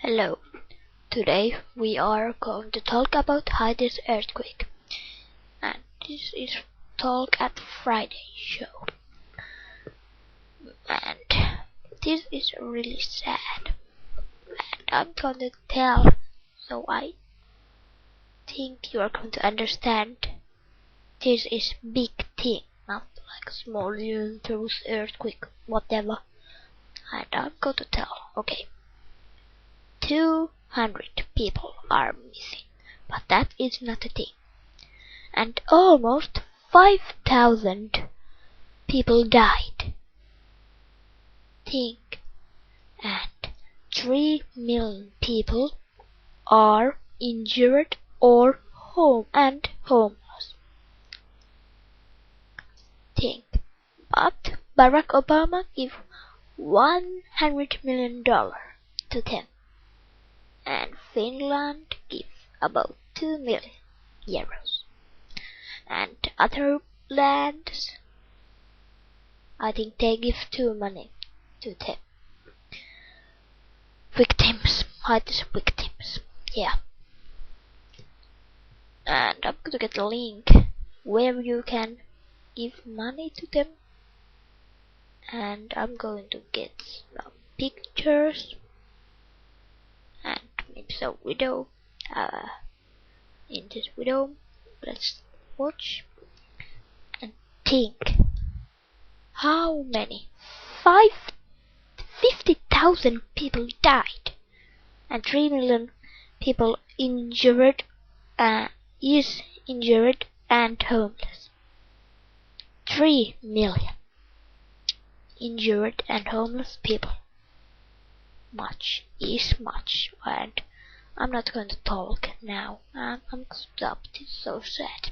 Hello, today we are going to talk about Haiti's earthquake, and this is Talk at Friday show, and this is really sad, and I'm going to tell, so I think you are going to understand. This is big thing, not like small truth, earthquake, whatever, and I'm going to tell, okay. 200 people are missing, but that is not a thing. And almost 5,000 people died. Think, and 3 million people are injured or homeless. Think, but Barack Obama gave $100 million to them. And Finland gives about 2 million euros. And other lands, I think they give too money to them. Victims, Haiti's victims, yeah. And I'm going to get a link where you can give money to them. And I'm going to get some pictures and maybe some video in this video. Let's watch and think how many 50,000 people died and 3 million people injured is injured and homeless. 3 million injured and homeless people. Much is much, and I'm not going to talk now. I'm going to stop. It's so sad.